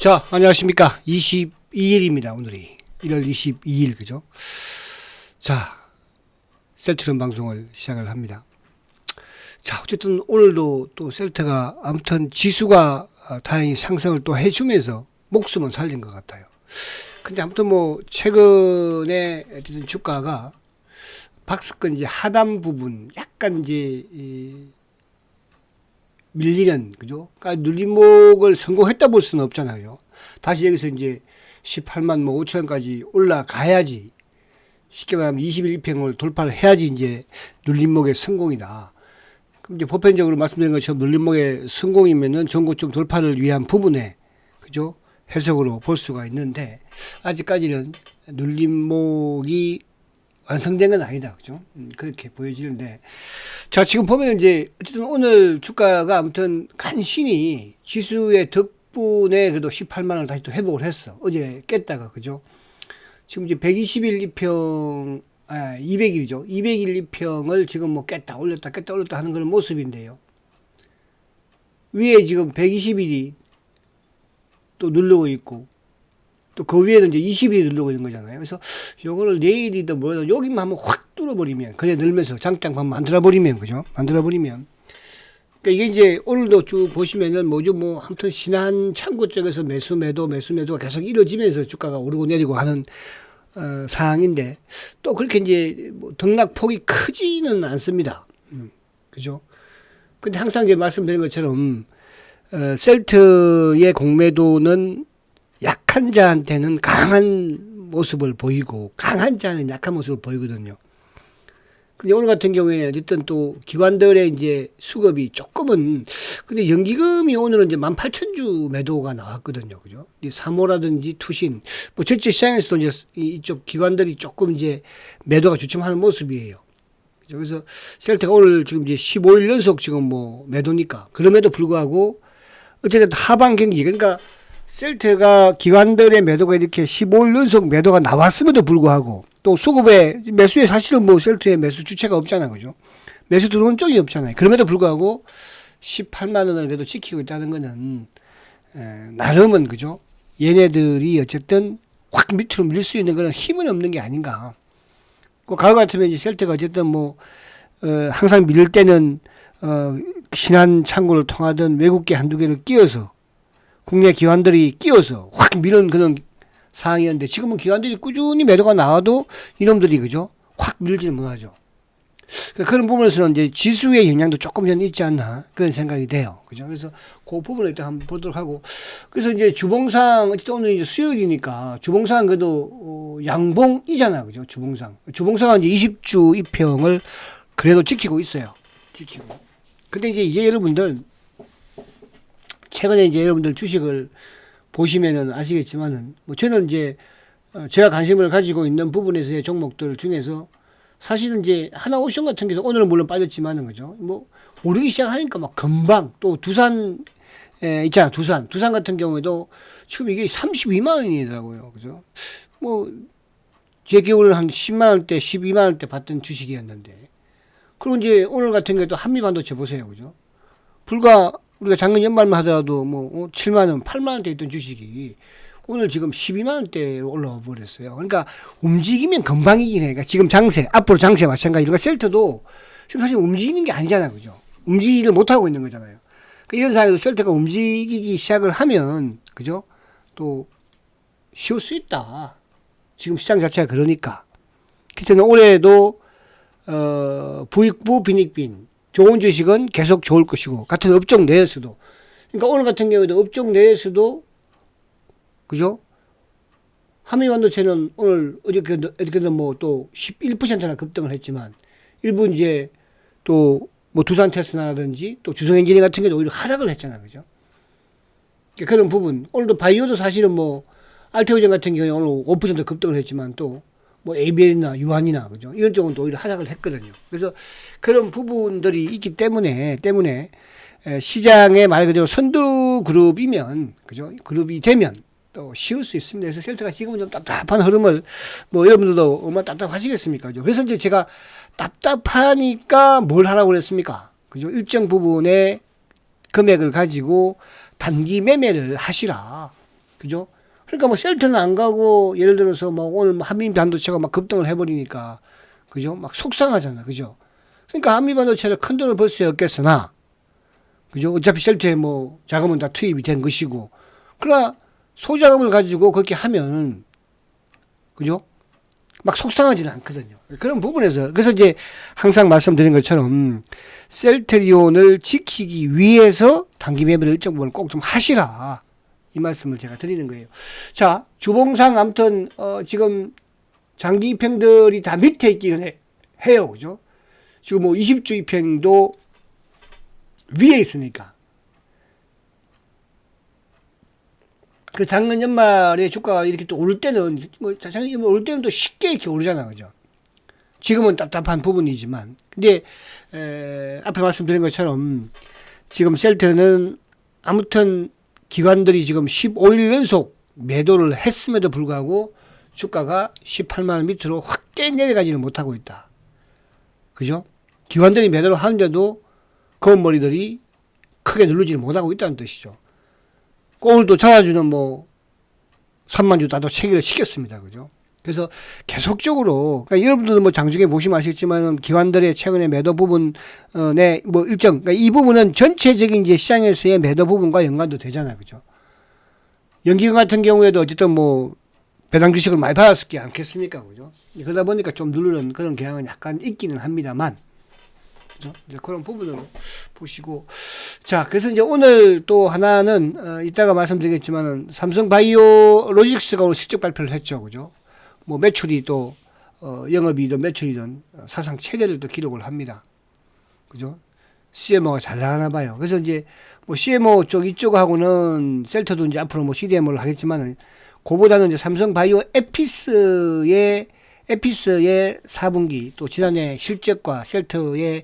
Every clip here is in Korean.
자, 안녕하십니까. 22일입니다. 오늘이 1월 22일 그죠? 자, 셀트론 방송을 시작을 합니다. 자, 어쨌든 오늘도 또 셀트가 아무튼 지수가 다행히 상승을 또 해주면서 목숨은 살린 것 같아요. 근데 아무튼 뭐 최근에 어쨌든 주가가 박스권 이제 하단 부분 약간 이제 밀리는 그죠? 그러니까 눌림목을 성공했다 볼 수는 없잖아요. 다시 여기서 이제 18만 뭐 5천원까지 올라가야지, 쉽게 말하면 21평을 돌파를 해야지 이제 눌림목의 성공이다. 그럼 이제 보편적으로 말씀드린 것처럼 눌림목의 성공이면은 전고점 돌파를 위한 부분에 그죠? 해석으로 볼 수가 있는데 아직까지는 눌림목이 완성된 건 아니다. 그죠? 그렇게 보여지는데. 자, 지금 보면 이제, 어쨌든 오늘 주가가 아무튼 간신히 지수의 덕분에 그래도 18만원을 다시 또 회복을 했어. 어제 깼다가, 그죠? 지금 이제 120일 2평, 200일이죠. 200일 2평을 지금 뭐 깼다 올렸다 하는 그런 모습인데요. 위에 지금 120일이 또 누르고 있고, 또 그 위에는 이제 20일이 누르고 있는 거잖아요. 그래서 요거를 내일이든 뭐든 여기만 한번 확 뚫어버리면, 그래 늘면서 장장만 만들어버리면, 그죠? 만들어버리면. 그러니까 이게 이제 오늘도 쭉 보시면은 뭐죠? 뭐 아무튼 신한 창고 쪽에서 매수매도가 계속 이루어지면서 주가가 오르고 내리고 하는 상황인데, 또 그렇게 이제 뭐 등락폭이 크지는 않습니다. 그죠? 근데 항상 이제 말씀드린 것처럼 셀트의 공매도는 약한 자한테는 강한 모습을 보이고 강한 자는 약한 모습을 보이거든요. 근데 오늘 같은 경우에 어쨌든 또 기관들의 이제 수급이 조금은, 근데 연기금이 오늘은 이제 18,000주 매도가 나왔거든요. 그죠? 사모라든지 투신, 뭐 전체 시장에서도 이제 이쪽 기관들이 조금 이제 매도가 주춤하는 모습이에요. 그죠? 그래서 셀트가 오늘 지금 이제 15일 연속 지금 뭐 매도니까, 그럼에도 불구하고 어쨌든 하방 경기, 그러니까 셀트가 기관들의 매도가 이렇게 15일 연속 매도가 나왔음에도 불구하고 또 수급의 매수에 사실은 뭐 셀트의 매수 주체가 없잖아요. 그죠? 매수 들어온 쪽이 없잖아요. 그럼에도 불구하고 18만 원을 그래도 지키고 있다는 거는 나름은 그죠? 얘네들이 어쨌든 확 밑으로 밀 수 있는 그런 힘은 없는 게 아닌가. 그 가을 같으면 이제 셀트가 어쨌든 뭐 항상 밀릴 때는 신한 창고를 통하던 외국계 한두 개를 끼워서 국내 기관들이 끼워서 확 미는 그런 상황이었는데, 지금은 기관들이 꾸준히 매도가 나와도 이놈들이 그죠? 확 밀지는 못하죠. 그런 부분에서는 이제 지수의 영향도 조금 전 있지 않나 그런 생각이 돼요. 그죠? 그래서 그 부분을 일단 한번 보도록 하고, 그래서 이제 주봉상 어쨌든 오늘 이제 수요일이니까 주봉상 그래도 양봉이잖아. 그죠? 주봉상은 이제 20주 2평을 그래도 지키고 있어요. 근데 이제 여러분들 최근에 이제 여러분들 주식을 보시면은 아시겠지만은, 뭐 저는 이제 제가 관심을 가지고 있는 부분에서의 종목들 중에서 사실은 이제 하나오션 같은 경우 오늘은 물론 빠졌지만은 그죠? 뭐 오르기 시작하니까 막 금방 또 두산 있잖아. 두산 같은 경우에도 지금 이게 32만 원이더라고요. 그죠? 뭐 제 기억으로는 한 10만 원대, 12만 원대 받던 주식이었는데, 그리고 이제 오늘 같은 경우도 한미반도체 보세요. 그죠? 불과 우리가 작년 연말만 하더라도 뭐 7만 원, 8만 원대 있던 주식이 오늘 지금 12만 원대로 올라와 버렸어요. 그러니까 움직이면 금방이긴 해. 그러니까 지금 장세, 앞으로 장세 마찬가지로. 그러니까 셀트도 지금 사실 움직이는 게 아니잖아요. 그죠? 움직이지를 못하고 있는 거잖아요. 그러니까 이런 상황에서 셀트가 움직이기 시작을 하면, 그죠? 또 쉬울 수 있다. 지금 시장 자체가 그러니까. 그래서 올해도 부익부 빈익빈, 좋은 주식은 계속 좋을 것이고, 같은 업종 내에서도. 그러니까 오늘 같은 경우에도 업종 내에서도, 그죠? 한미반도체는 오늘 어저께도 뭐 또 11%나 급등을 했지만, 일부 이제 또 뭐 두산 테스나라든지 또 주성엔지니어 같은 경우도 오히려 하락을 했잖아요. 그죠? 그러니까 그런 부분. 오늘도 바이오도 사실은 뭐, 알테오젠 같은 경우에 오늘 5% 급등을 했지만 또 뭐 ABL이나 유한이나 그죠? 이런 쪽은 또 오히려 하락을 했거든요. 그래서 그런 부분들이 있기 때문에 시장의 말 그대로 선두 그룹이면, 그죠? 그룹이 되면 또 쉬울 수 있습니다. 그래서 셀트가 지금은 좀 답답한 흐름을, 뭐 여러분들도 얼마나 답답하시겠습니까? 그죠? 그래서 이제 제가 답답하니까 뭘 하라고 그랬습니까? 그죠? 일정 부분의 금액을 가지고 단기 매매를 하시라. 그죠? 그러니까 뭐 셀트는 안 가고 예를 들어서 뭐 오늘 뭐 한미 반도체가 막 급등을 해버리니까 그죠? 막 속상하잖아, 그죠? 그러니까 한미 반도체를 큰 돈을 벌 수 없겠으나 그죠? 어차피 셀트에 뭐 자금은 다 투입이 된 것이고 그러나 소자금을 가지고 그렇게 하면 그죠? 막 속상하지는 않거든요. 그런 부분에서 그래서 이제 항상 말씀드린 것처럼 셀트리온을 지키기 위해서 단기 매매를 일정 부분 꼭 좀 하시라 이 말씀을 제가 드리는 거예요. 자, 주봉상 아무튼 지금 장기 입행들이 다 밑에 있기는 해요, 그죠? 지금 뭐 20주 입행도 위에 있으니까. 그 작년 연말에 주가가 이렇게 또 오를 때는, 뭐 작년 연말 오를 때는 또 쉽게 이렇게 오르잖아, 그죠? 지금은 답답한 부분이지만. 근데, 앞에 말씀드린 것처럼 지금 셀트는 아무튼 기관들이 지금 15일 연속 매도를 했음에도 불구하고 주가가 18만원 밑으로 확 깨 내려가지는 못하고 있다. 그죠? 기관들이 매도를 하는데도 검은머리들이 크게 누르지를 못하고 있다는 뜻이죠. 오늘도 찾아주는 뭐 3만주 나도 체결을 시켰습니다. 그죠? 그래서 계속적으로 그러니까 여러분들도 뭐 장중에 보시면 아시겠지만 기관들의 최근의 매도 부분에 뭐 일정 그러니까 이 부분은 전체적인 이제 시장에서의 매도 부분과 연관도 되잖아요. 그죠? 연기금 같은 경우에도 어쨌든 뭐 배당 주식을 많이 받았을 게 않겠습니까? 그죠? 그러다 보니까 좀 누르는 그런 경향은 약간 있기는 합니다만 그죠? 이제 그런 부분을 보시고 자, 그래서 이제 오늘 또 하나는 이따가 말씀드리겠지만은 삼성 바이오 로직스가 오늘 실적 발표를 했죠. 그죠? 뭐 매출이 또 영업이든 매출이든 사상 최대를 또 기록을 합니다. 그죠? CMO가 잘 나가나 봐요. 그래서 이제 뭐 CMO 쪽 이쪽하고는 셀터도 이제 앞으로 뭐 CDMO를 하겠지만은 그보다는 이제 삼성 바이오 에피스의 4분기 또 지난해 실적과 셀터의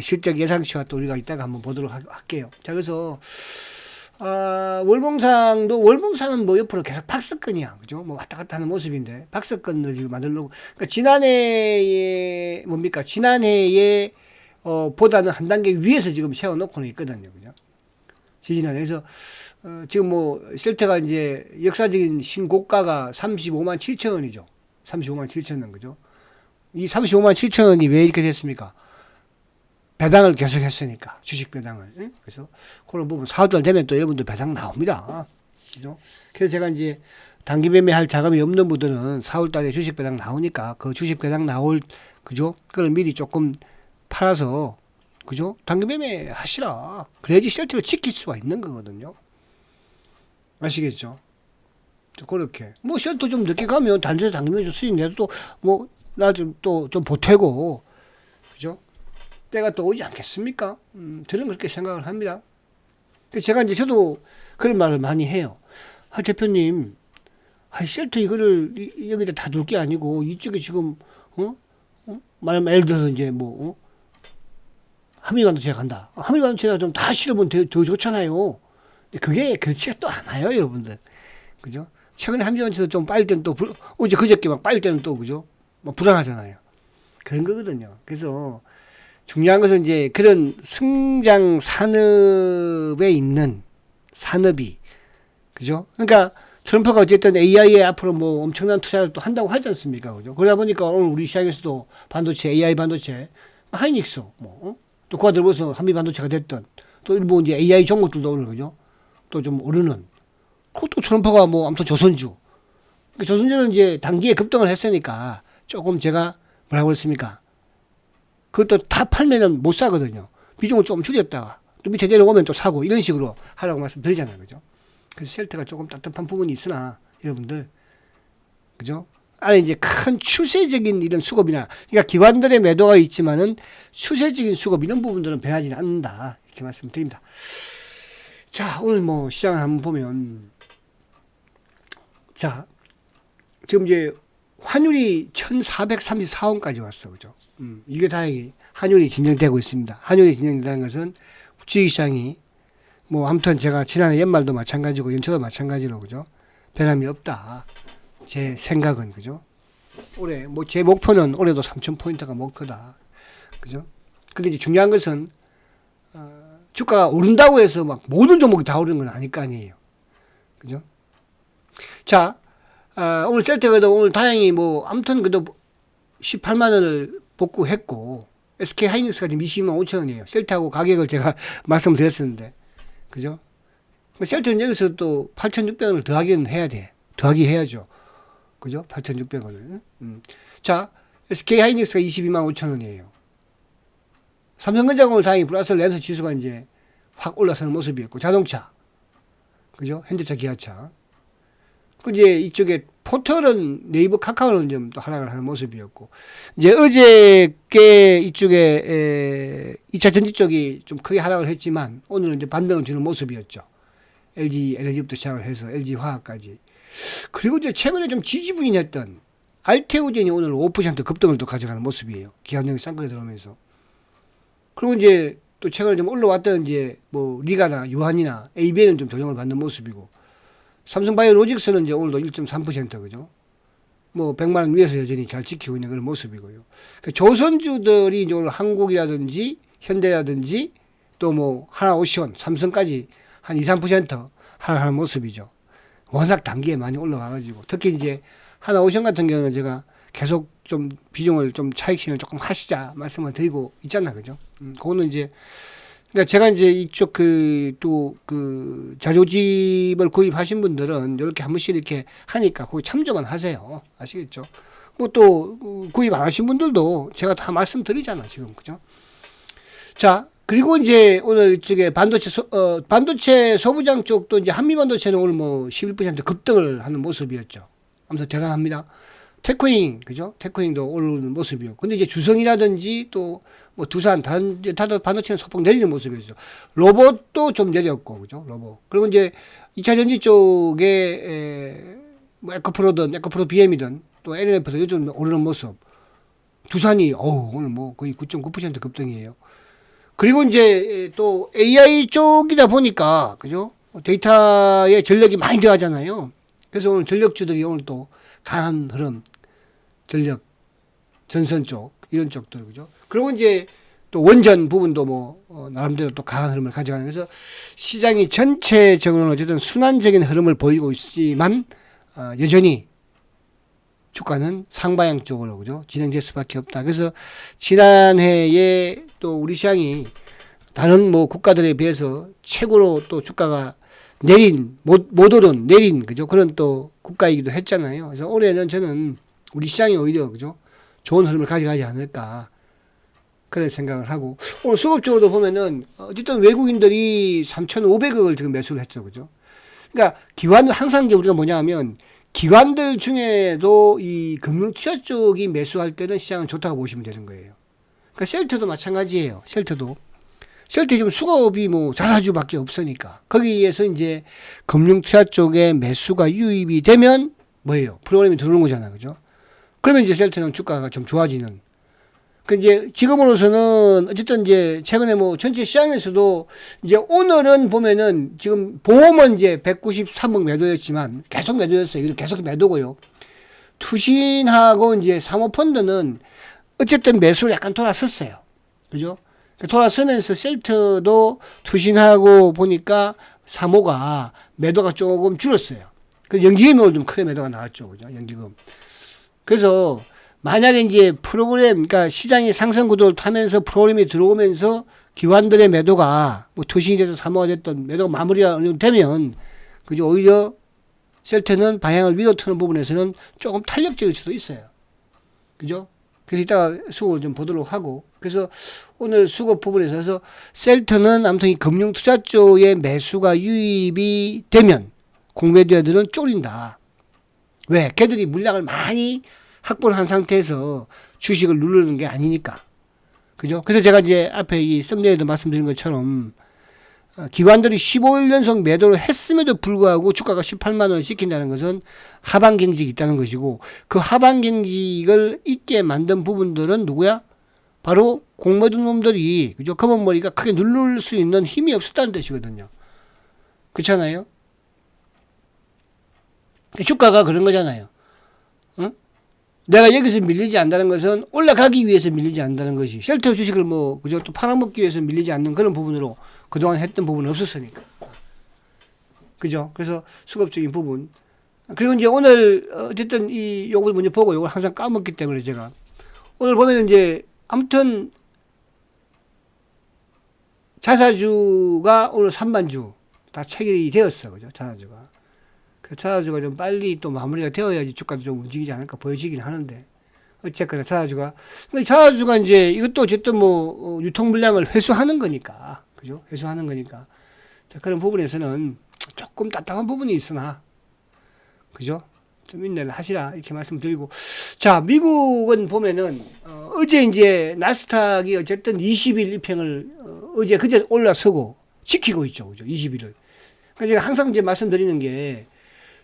실적 예상치와 또 우리가 이따가 한번 보도록 할게요. 자, 그래서 월봉상은 뭐 옆으로 계속 박스권이야. 그죠? 뭐 왔다 갔다 하는 모습인데 박스권을 지금 만들려고 그러니까 지난해에 뭡니까? 지난해에 보다는 한 단계 위에서 지금 세워놓고는 있거든요. 그죠? 지지난해. 그래서 지금 뭐 셀트가 이제 역사적인 신고가가 35만 7천 원이죠. 35만 7천 원. 그죠? 이 35만 7천 원이 왜 이렇게 됐습니까? 배당을 계속 했으니까 주식 배당을. 응? 그래서 그런 부분 4월 되면 또 여러분들 배당 나옵니다. 그죠? 그래서 제가 이제 단기 매매할 자금이 없는 분들은 4월 달에 주식 배당 나오니까 그 주식 배당 나올 그죠? 그걸 미리 조금 팔아서 그죠? 단기 매매 하시라. 그래야지 셀트를 지킬 수가 있는 거거든요. 아시겠죠? 그렇게 뭐 셀트 좀 늦게 가면 단지 단기 매매 수익 내도 뭐 나 좀 또 좀 보태고 그죠? 때가 또 오지 않겠습니까? 저는 그렇게 생각을 합니다. 제가 이제 저도 그런 말을 많이 해요. 대표님, 셀트 이거를 여기다 다 둘 게 아니고 이쪽에 지금 예를 들어서 이제 뭐 한미반도체가 간다. 한미반도체가 좀 다 실으면 더 좋잖아요. 그게 그렇지가 또 않아요, 여러분들. 그죠? 최근에 한미반도체도 좀 빠질 때는 또 어제 그저께 막 빠질 때는 또 그죠? 막 불안하잖아요. 그런 거거든요. 그래서 중요한 것은 이제 그런 성장 산업에 있는 산업이 그죠? 그러니까 트럼프가 어쨌든 AI에 앞으로 뭐 엄청난 투자를 또 한다고 하지 않습니까? 그죠? 그러다 보니까 오늘 우리 시장에서도 반도체, AI 반도체, 하이닉스 또 그와 더불어서 한미 반도체가 됐던 또 일부 이제 AI 종목들도 오늘 그죠? 또 좀 오르는 그것도 트럼프가 뭐 아무튼 조선주. 조선주는 이제 단기에 급등을 했으니까 조금 제가 뭐라고 그랬습니까? 그것도 다 팔면은 못 사거든요. 비중을 좀 줄였다가 또 밑에 내려오면 또 사고 이런 식으로 하라고 말씀드리잖아요. 그죠? 그래서 셀트가 조금 답답한 부분이 있으나 여러분들 그죠? 안에 이제 큰 추세적인 이런 수급이나 그러니까 기관들의 매도가 있지만은 추세적인 수급 이런 부분들은 변하지는 않는다. 이렇게 말씀드립니다. 자, 오늘 뭐 시장을 한번 보면 자, 지금 이제 환율이 1434원까지 왔어. 그죠? 이게 다행히 환율이 진정되고 있습니다. 환율이 진정된다는 것은 주식시장이 뭐 아무튼 제가 지난해 연말도 마찬가지고 연초도 마찬가지로 그죠? 변함이 없다. 제 생각은 그죠? 올해 뭐 제 목표는 올해도 3,000포인트가 목표다. 그죠? 근데 이제 중요한 것은 주가가 오른다고 해서 막 모든 종목이 다 오르는 건 아닐 거 아니에요. 그죠? 자, 오늘 셀트가도 오늘 다행히 뭐 아무튼 그래도 18만 원을 복구했고 SK 하이닉스가 지금 22만 5천 원이에요. 셀트하고 가격을 제가 말씀드렸었는데, 그죠? 셀트는 여기서 또 8,600원을 더하기는 해야 돼. 더하기 해야죠. 그죠? 8,600원을. 자, SK 하이닉스가 22만 5천 원이에요. 삼성전자가 오늘 다행히 플러스 렌서 지수가 이제 확 올라서는 모습이었고, 자동차. 그죠? 현대차, 기아차. 그 이제 이쪽에 포털은 네이버 카카오는 좀 또 하락을 하는 모습이었고, 이제 어저께 이쪽에 2차 전지 쪽이 좀 크게 하락을 했지만 오늘은 이제 반등을 주는 모습이었죠. LG 에너지부터 시작을 해서 LG 화학까지. 그리고 이제 최근에 좀 지지부진했던 알테오젠이 오늘 5% 급등을 또 가져가는 모습이에요. 기관장이 쌍끌에 들어오면서. 그리고 이제 또 최근에 좀 올라왔던 이제 뭐 리가나 유한이나 ABN은 좀 조정을 받는 모습이고, 삼성바이오로직스는 이제 오늘도 1.3% 그죠? 뭐 100만 원 위에서 여전히 잘 지키고 있는 그런 모습이고요. 그 조선주들이 이제 오늘 한국이라든지 현대라든지 또 뭐 하나오션, 삼성까지 한 2, 3% 하락하는 모습이죠. 워낙 단기에 많이 올라와가지고, 특히 이제 하나오션 같은 경우는 제가 계속 좀 비중을 좀 차익 실현을 조금 하시자 말씀을 드리고 있잖아, 그죠? 그거는 이제 그러니까 제가 이제 이쪽 또 자료집을 구입하신 분들은 이렇게 한 번씩 이렇게 하니까 거기 참조만 하세요. 아시겠죠? 뭐 또 구입 안 하신 분들도 제가 다 말씀드리잖아, 지금. 그죠? 자, 그리고 이제 오늘 이쪽에 반도체 소부장 쪽도 이제 한미반도체는 오늘 뭐 11% 급등을 하는 모습이었죠. 아무튼 대단합니다. 테크잉, 그죠? 테크잉도 오르는 모습이요. 근데 이제 주성이라든지 또 뭐 두산, 다른 반도체는 소폭 내리는 모습이었죠. 로봇도 좀 내렸고, 그죠? 로봇. 그리고 이제 2차 전지 쪽에, 뭐 에코프로 BM이든 또 LNF도 요즘 오르는 모습. 두산이, 오늘 뭐 거의 9.9% 급등이에요. 그리고 이제 또 AI 쪽이다 보니까, 그죠? 데이터에 전력이 많이 들어가잖아요. 그래서 오늘 전력주들이 오늘 또 강한 흐름, 전력, 전선 쪽, 이런 쪽들, 그죠? 그리고 이제 또 원전 부분도 뭐, 나름대로 또 강한 흐름을 가져가는, 그래서 시장이 전체적으로는 어쨌든 순환적인 흐름을 보이고 있지만, 여전히 주가는 상방향 쪽으로, 그죠? 진행될 수밖에 없다. 그래서 지난해에 또 우리 시장이 다른 뭐 국가들에 비해서 최고로 또 주가가 못 오른, 그죠? 그런 또 국가이기도 했잖아요. 그래서 올해는 저는 우리 시장이 오히려, 그죠? 좋은 흐름을 가져가지 않을까. 그런 생각을 하고. 오늘 수급적으로 보면은, 어쨌든 외국인들이 3,500억을 지금 매수를 했죠. 그죠? 그러니까 기관들, 항상 이제 우리가 뭐냐 하면, 기관들 중에도 이 금융투자 쪽이 매수할 때는 시장은 좋다고 보시면 되는 거예요. 그러니까 셀트도 마찬가지예요. 셀트 지금 수급이 뭐 자사주밖에 없으니까. 거기에서 이제 금융투자 쪽에 매수가 유입이 되면 뭐예요? 프로그램이 들어오는 거잖아요. 그죠? 그러면 이제 셀트는 주가가 좀 좋아지는. 그 이제 지금으로서는 어쨌든 이제 최근에 뭐 전체 시장에서도 이제 오늘은 보면은 지금 보험은 이제 193억 매도였지만 계속 매도였어요. 이렇게 계속 매도고요. 투신하고 이제 사모펀드는 어쨌든 매수를 약간 돌아섰어요. 그죠? 돌아서면서 셀트도 투신하고 보니까 사모가 매도가 조금 줄었어요. 그 연기금이 오늘 좀 크게 매도가 나왔죠. 그죠? 연기금. 그래서 만약에 이제 프로그램, 그러니까 시장이 상승 구도를 타면서 프로그램이 들어오면서 기관들의 매도가 뭐 투신이 돼서 사모가 됐던 매도가 마무리가 어느 정도 되면, 그죠? 오히려 셀트는 방향을 위로 트는 부분에서는 조금 탄력적일 수도 있어요. 그죠? 그래서 이따가 수급을 좀 보도록 하고, 그래서 오늘 수급 부분에 있어서 셀트는 아무튼 이 금융투자 쪽에 매수가 유입이 되면 공매도들은 쫄린다. 왜? 걔들이 물량을 많이 확보를 한 상태에서 주식을 누르는 게 아니니까. 그죠? 그래서 제가 이제 앞에 이 썸네일에도 말씀드린 것처럼 기관들이 15일 연속 매도를 했음에도 불구하고 주가가 18만 원을 지킨다는 것은 하방 경직이 있다는 것이고, 그 하방 경직을 있게 만든 부분들은 누구야? 바로 공매도 놈들이, 그죠? 검은 머리가 크게 누를 수 있는 힘이 없었다는 뜻이거든요. 그렇잖아요? 주가가 그런 거잖아요. 어? 내가 여기서 밀리지 않는다는 것은 올라가기 위해서 밀리지 않는다는 것이, 셀트 주식을 뭐, 그죠? 또 팔아먹기 위해서 밀리지 않는 그런 부분으로 그동안 했던 부분은 없었으니까. 그죠? 그래서 수급적인 부분. 그리고 이제 오늘 어쨌든 이 요걸 먼저 보고 요걸 항상 까먹기 때문에 제가 오늘 보면 이제 아무튼 자사주가 오늘 3만주 다 체결이 되었어. 그죠? 자사주가. 그 자사주가 좀 빨리 또 마무리가 되어야지 주가도 좀 움직이지 않을까 보여지긴 하는데 어쨌거나 자사주가 이제 이것도 어쨌든 뭐 유통 물량을 회수하는 거니까. 그죠? 회수하는 거니까. 자, 그런 부분에서는 조금 답답한 부분이 있으나 그죠? 좀 인내를 하시라 이렇게 말씀드리고 자 미국은 보면은 어제 이제 나스닥이 어쨌든 20일 입행을 어제 그제 올라서고 지키고 있죠, 그죠? 20일을. 그러니까 제가 항상 이제 말씀드리는 게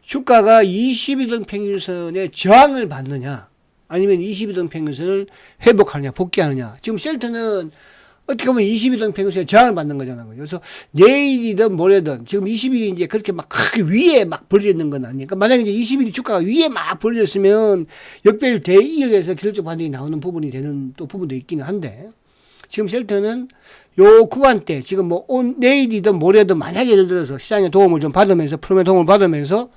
주가가 20일등 평균선에 저항을 받느냐 아니면 20일등 평균선을 회복하느냐 복귀하느냐. 지금 셀트는 어떻게 보면 22등 평균선에 저항을 받는 거잖아요. 그래서 내일이든 모레든 지금 20일이 이제 그렇게 막 크게 위에 막 벌어지는 건 아니니까 만약에 이제 20일이 주가가 위에 막 벌어졌으면 역배열 대이역에서 기술적 반등이 나오는 부분이 되는 또 부분도 있기는 한데 지금 셀트는 요 구간대 지금 뭐 내일이든 모레든 만약에 예를 들어서 시장의 도움을 좀 받으면서 프로의 도움을 받으면서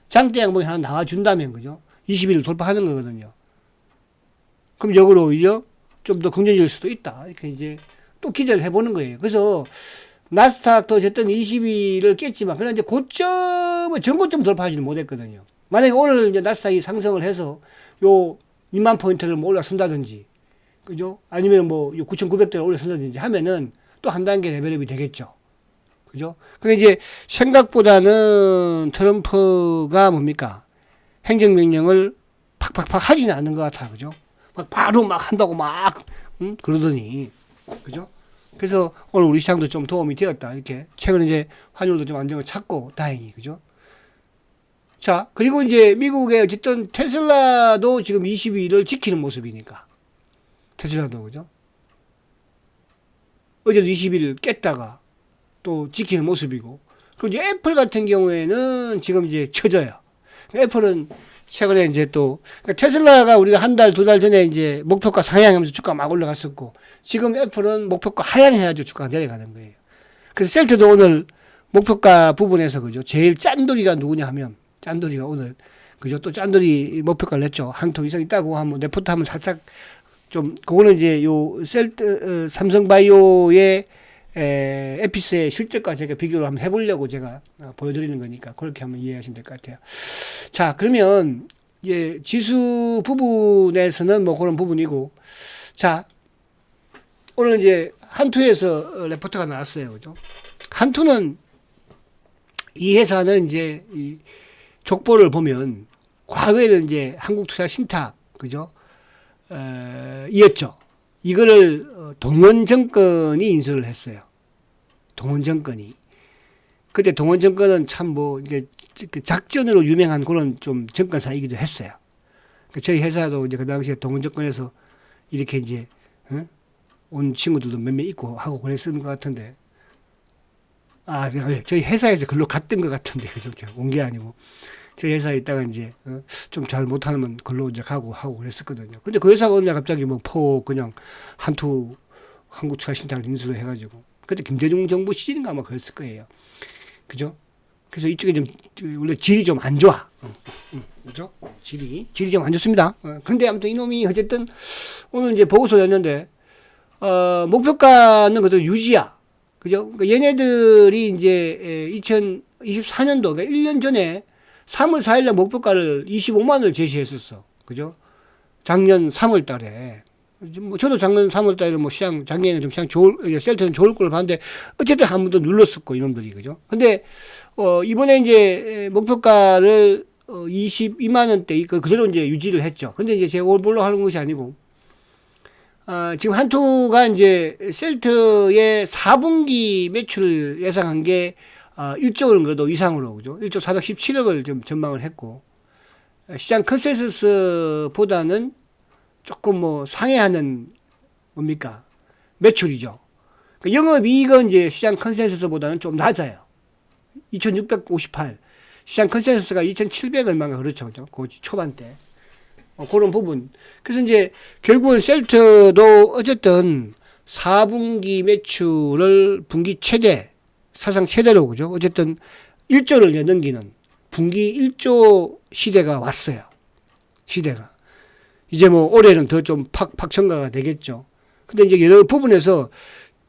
장대 양봉이 하나 나와준다면 그죠? 20일을 돌파하는 거거든요. 그럼 역으로 오히려 좀 더 긍정적일 수도 있다. 이렇게 이제 또 기대를 해보는 거예요. 그래서 나스닥도 어쨌든 20일을 깼지만 그러나 이제 고점을 전고점 돌파하지는 못했거든요. 만약에 오늘 이제 나스닥이 상승을 해서 요 2만 포인트를 뭐 올라선다든지 그죠? 아니면 뭐 9,900대를 올라선다든지 하면은 또 한 단계 레벨업이 되겠죠. 그죠? 근데 이제 생각보다는 트럼프가 뭡니까? 행정명령을 팍팍팍 하지는 않는 것 같아. 그죠? 막 바로 막 한다고 막 그러더니 그죠? 그래서 오늘 우리 시장도 좀 도움이 되었다. 이렇게 최근에 이제 환율도 좀 안정을 찾고 다행히 그죠? 자 그리고 이제 미국의 어쨌든 테슬라도 지금 22일을 지키는 모습이니까 테슬라도 그죠? 어제도 20일 깼다가 또 지키는 모습이고 그리고 이제 애플 같은 경우에는 지금 이제 쳐져요. 애플은 최근에 이제 또 그러니까 테슬라가 우리가 한 달, 두 달 전에 이제 목표가 상향하면서 주가가 막 올라갔었고 지금 애플은 목표가 하향해야죠 주가가 내려가는 거예요. 그래서 셀트도 오늘 목표가 부분에서 그죠 제일 짠돌이가 누구냐 하면 짠돌이가 오늘 그죠 또 짠돌이 목표가를 냈죠. 한 통 이상 있다고 한번 레포트 하면 살짝 좀 그거는 이제 요 셀트 삼성바이오의 에피스의 실적과 제가 비교를 한번 해보려고 제가 보여드리는 거니까 그렇게 한번 이해하시면 될 것 같아요. 자 그러면 예 지수 부분에서는 뭐 그런 부분이고 자 오늘 이제 한투에서 레포트가 나왔어요, 그죠? 한투는 이 회사는 이제 이 족보를 보면 과거에는 이제 한국투자신탁 그죠? 이었죠. 이거를 동원정권이 인수를 했어요. 동원정권이. 그때 동원정권은 참 뭐 이게 작전으로 유명한 그런 좀 정권사이기도 했어요. 저희 회사도 이제 그 당시에 동원정권에서 이렇게 이제 온 친구들도 몇몇 있고 하고 그랬었는 것 같은데 저희 회사에서 글로 갔던 것 같은데 그죠? 온 게 아니고 저희 회사에 있다가 이제 좀 잘 못하면 글로 이제 가고 하고 그랬었거든요. 근데 그 회사가 오늘 갑자기 뭐 그냥 한투 한국투자신탁을 인수를 해가지고 그때 김대중 정부 시절인가 아마 그랬을 거예요. 그죠? 그래서 이쪽에 좀 원래 질이 좀 안 좋아. 그죠? 질이 좀 안 좋습니다. 근데 아무튼 이놈이 어쨌든 오늘 이제 보고서 냈는데 목표가는 그래도 유지야. 그죠? 그러니까 얘네들이 이제 2024년도 그러니까 1년 전에 3월 4일날 목표가를 25만 원을 제시했었어. 그죠? 작년 3월 달에. 뭐 저도 작년 3월 달에 뭐 작년에는 좀 셀트는 좋을 걸 봤는데 어쨌든 한 번 더 눌렀었고 이놈들이. 그죠? 근데 이번에 이제 목표가를 22만 원대 그대로 이제 유지를 했죠. 근데 이제 제가 올볼로 하는 것이 아니고 지금 한투가 이제 셀트의 4분기 매출 예상한 게 1조는 그래도 이상으로 그죠? 1조 417억을 좀 전망을 했고 시장 컨센서스보다는 조금 뭐 상회하는 뭡니까 매출이죠. 그러니까 영업이익은 이제 시장 컨센서스보다는 좀 낮아요. 2,658 시장 컨센서스가 2,700 얼마가 그렇죠, 그 초반대. 그런 부분. 그래서 이제 결국은 셀트도 어쨌든 4분기 매출을 분기 최대 사상 최대로 그죠? 어쨌든 1조를 넘기는 분기 1조 시대가 왔어요. 시대가. 이제 뭐 올해는 더 좀 팍팍 증가가 되겠죠. 근데 이제 여러 부분에서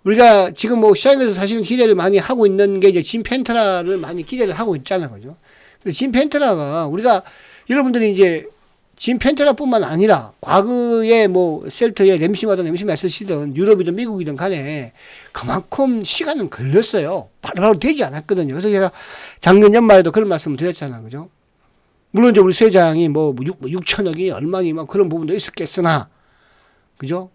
우리가 지금 뭐 시장에서 사실은 기대를 많이 하고 있는 게 이제 진펜트라를 많이 기대를 하고 있잖아요. 그죠? 근데 진펜트라가 우리가 여러분들이 이제 진펜트라뿐만 아니라 과거에 뭐 셀트에 램심하던 램심을 쓰시던 유럽이든 미국이든 간에 그만큼 시간은 걸렸어요. 바로바로 되지 않았거든요. 그래서 제가 작년 연말에도 그런 말씀을 드렸잖아요. 그죠? 물론 이제 우리 세장이 뭐 6천억이 얼마니 막 그런 부분도 있었겠으나, 그죠?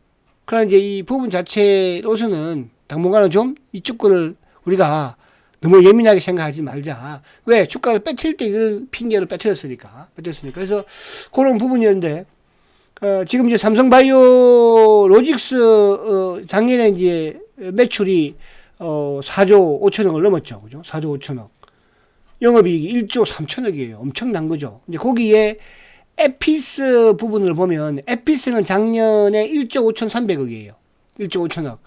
그러나 이제 이 부분 자체로서는 당분간은 좀 이쪽 거를 우리가 너무 예민하게 생각하지 말자. 왜? 주가를 빼뜨릴 때 이런 핑계를 빼뜨렸으니까. 그래서 그런 부분이었는데, 지금 이제 삼성바이오 로직스, 작년에 이제 매출이, 4조 5천억을 넘었죠. 그죠? 4조 5천억. 영업이익이 1조 3천억이에요. 엄청난 거죠. 이제 거기에 에피스 부분을 보면, 에피스는 작년에 1조 5,300억이에요. 1조 5천억.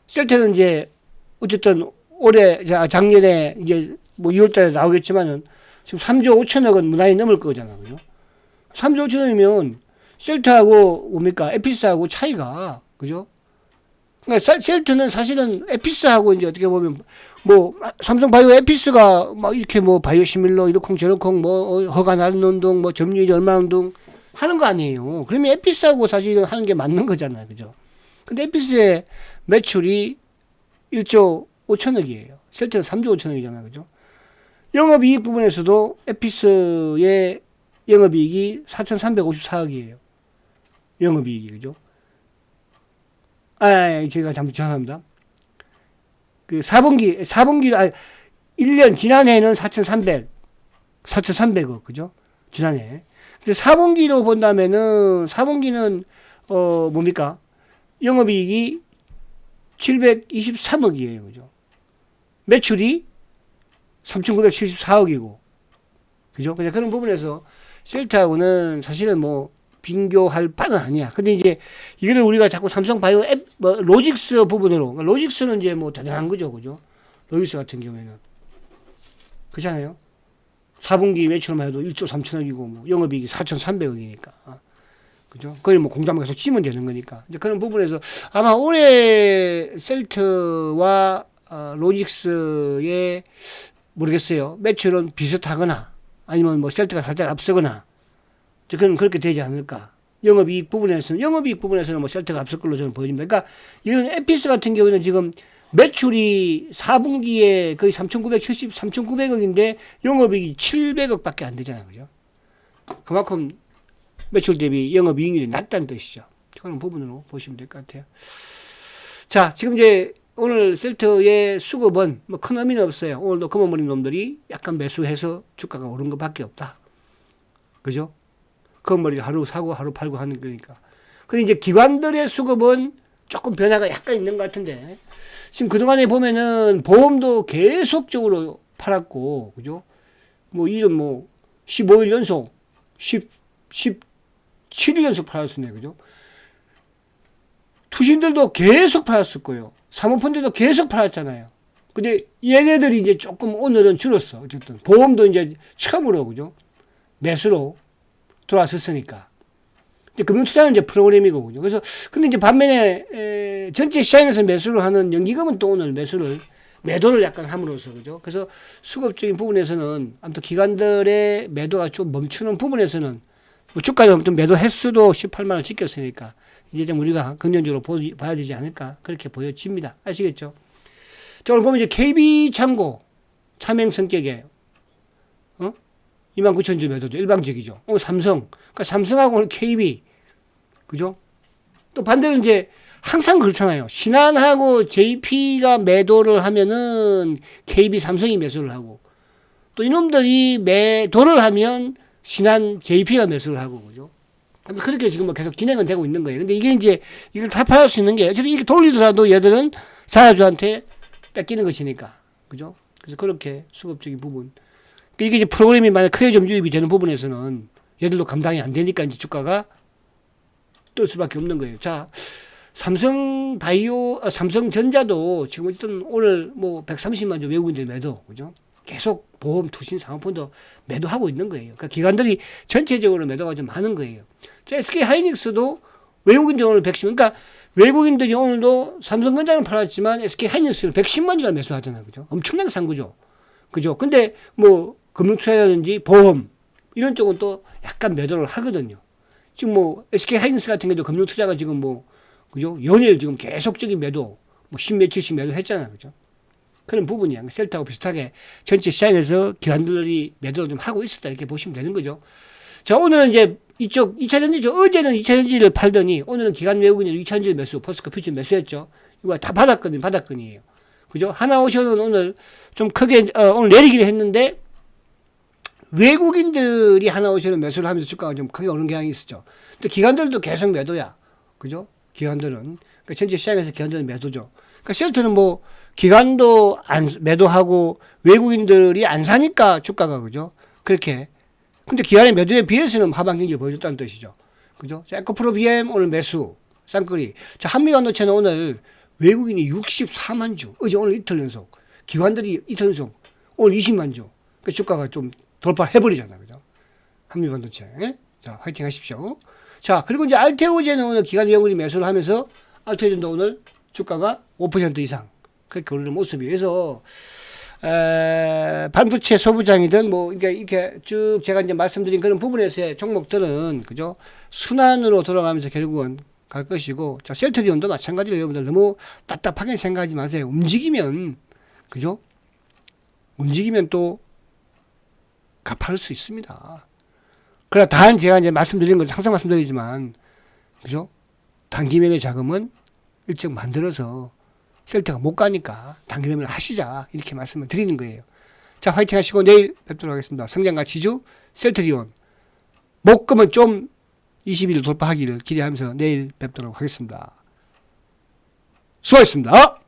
셀테는 이제, 어쨌든, 올해, 작년에 이제 뭐 2월 달에 나오겠지만은 지금 3조 5천억은 무난히 넘을 거잖아. 그죠? 3조 5천억이면 셀트하고 뭡니까? 에피스하고 차이가, 그죠? 그러니까 셀트는 사실은 에피스하고 이제 어떻게 보면 뭐 삼성 바이오 에피스가 막 이렇게 뭐 바이오시밀러 이러콩 저러콩 뭐 허가 나는 운동 뭐 점유율이 얼마 운동 하는 거 아니에요. 그러면 에피스하고 사실은 하는 게 맞는 거잖아요. 그죠? 근데 에피스의 매출이 1조 5천억이에요. 셀트는 3조 5천억이잖아요. 그죠? 영업이익 부분에서도 에피스의 영업이익이 4,354억이에요. 영업이익이, 그죠? 제가 죄송합니다. 그 4분기, 1년, 지난해는 4,300억, 그죠? 지난해. 근데 4분기로 본다면은, 4분기는, 뭡니까? 영업이익이 723억이에요, 그죠? 매출이 3,974억이고, 그죠? 그냥 그런 부분에서 셀트하고는 사실은 뭐 비교할 바는 아니야. 근데 이제 이거를 우리가 자꾸 삼성 바이오 로직스 부분으로, 그러니까 로직스는 이제 뭐 대단한 거죠, 그죠? 로직스 같은 경우에는. 그렇잖아요? 4분기 매출만 해도 1조 3천억이고, 뭐 영업이익이 4,300억이니까. 그죠? 그걸 뭐 공장만 계속 찌면 되는 거니까. 이제 그런 부분에서 아마 올해 셀트와 로직스의 모르겠어요. 매출은 비슷하거나 아니면 뭐 셀트가 살짝 앞서거나 그건 그렇게 되지 않을까. 영업이익 부분에서는 뭐 셀트가 앞설 걸로 저는 보여집니다. 그러니까 이런 에피스 같은 경우는 지금 매출이 4분기에 거의 3,900억인데 영업이익이 700억밖에 안 되잖아요. 그죠? 그만큼 매출 대비 영업이익률이 낮다는 뜻이죠. 그런 부분으로 보시면 될 것 같아요. 자, 지금 이제 오늘 셀트의 수급은 뭐 큰 의미는 없어요. 오늘도 검어버린 놈들이 약간 매수해서 주가가 오른 것밖에 없다. 그죠? 검어버리를 하루 사고 하루 팔고 하는 거니까. 근데 이제 기관들의 수급은 조금 변화가 약간 있는 것 같은데 지금 그동안에 보면은 보험도 계속적으로 팔았고, 그죠? 뭐 이런 뭐 15일 연속 17일 연속 팔았었네. 그죠? 투신들도 계속 팔았을 거예요. 사모펀드도 계속 팔았잖아요. 근데 얘네들이 이제 조금 오늘은 줄었어. 어쨌든. 보험도 이제 처음으로, 그죠? 매수로 돌아섰으니까. 근데 금융투자는 이제 프로그램이고, 그죠? 그래서, 근데 이제 반면에, 전체 시장에서 매수를 하는 연기금은 또 오늘 매도를 약간 함으로써, 그죠? 그래서 수급적인 부분에서는, 아무튼 기관들의 매도가 좀 멈추는 부분에서는, 뭐 주가는 아무튼 매도 횟수도 18만원 찍혔으니까, 이제 좀 우리가 긍정적으로 봐야 되지 않을까, 그렇게 보여집니다. 아시겠죠? 자, 오늘 보면 이제 KB 참고, 차명 성격에, 29,000주 매도죠. 일방적이죠. 삼성. 그러니까 삼성하고 오늘 KB. 그죠? 또 반대로 이제 항상 그렇잖아요. 신한하고 JP가 매도를 하면은 KB 삼성이 매수를 하고 또 이놈들이 매도를 하면 신한 JP가 매수를 하고 그죠? 그렇게 지금 뭐 계속 진행은 되고 있는 거예요. 근데 이게 이제 이걸 타파할 수 있는 게 어쨌든 이렇게 돌리더라도 얘들은 자사주한테 뺏기는 것이니까. 그죠? 그래서 그렇게 수급적인 부분. 이게 이제 프로그램이 만약 크게 좀 유입이 되는 부분에서는 얘들도 감당이 안 되니까 이제 주가가 뜰 수밖에 없는 거예요. 자, 삼성전자도 지금 어쨌든 오늘 뭐 130만 주 외국인들 매도, 그죠? 계속 보험, 투신, 사모펀드 매도하고 있는 거예요. 그러니까 기관들이 전체적으로 매도가 좀 많은 거예요. 자, SK 하이닉스도 외국인들 오늘 110, 그러니까 외국인들이 오늘도 삼성전자는 팔았지만 SK 하이닉스는 110만 주를 매수하잖아요. 그죠? 엄청나게 산 거죠. 그죠? 근데 뭐 금융투자라든지 보험 이런 쪽은 또 약간 매도를 하거든요. 지금 뭐 SK 하이닉스 같은 경우도 금융투자가 지금 뭐 그죠? 연일 지금 계속적인 매도 뭐 10몇칠씩 매도했잖아요. 그죠? 그런 부분이 셀트하고 비슷하게 전체 시장에서 기관들이 매도를 좀 하고 있었다 이렇게 보시면 되는 거죠. 자, 오늘은 이제 이쪽 2차전지죠. 어제는 2차전지를 팔더니 오늘은 기관 외국인이 2차전지 매수, 포스코 퓨처 매수했죠. 이거 다 바닥권이에요. 그죠? 하나오션은 오늘 좀 크게 오늘 내리기는 했는데 외국인들이 하나오션을 매수를 하면서 주가가 좀 크게 오른 경향이 있었죠. 근데 기관들도 계속 매도야. 그죠? 기관들은. 그러니까 전체 시장에서 기관들은 매도죠. 그러니까 셀트는 뭐 기관도 매도하고 외국인들이 안 사니까 주가가 그죠? 그렇게. 근데 기관의 매도에 비해서는 하방 경기를 보여줬다는 뜻이죠. 그죠? 자, 에코프로 BM 오늘 매수, 쌍끌이. 자, 한미반도체는 오늘 외국인이 64만 주. 어제 오늘 이틀 연속. 기관들이 이틀 연속. 오늘 20만 주. 그 주가가 좀 돌파해버리잖아요. 그죠? 한미반도체. 예? 자, 화이팅 하십시오. 자, 그리고 이제 알테오제는 오늘 기관 외국인이 매수를 하면서 알테오제도 오늘 주가가 5% 이상. 그렇게 오르는 모습이에요. 그래서, 반도체 소부장이든 뭐, 이렇게 쭉 제가 이제 말씀드린 그런 부분에서의 종목들은, 그죠? 순환으로 돌아가면서 결국은 갈 것이고, 자, 셀트리온도 마찬가지로 여러분들 너무 답답하게 생각하지 마세요. 움직이면, 그죠? 움직이면 또 가파를 수 있습니다. 그러나 단 제가 이제 말씀드린 건 항상 말씀드리지만, 그죠? 단기 매매 자금은 일정 만들어서 셀트가 못 가니까 단기 매매를 하시자. 이렇게 말씀을 드리는 거예요. 자, 화이팅 하시고 내일 뵙도록 하겠습니다. 성장과 지주 셀트리온. 목금은 좀 20일 돌파하기를 기대하면서 내일 뵙도록 하겠습니다. 수고하셨습니다.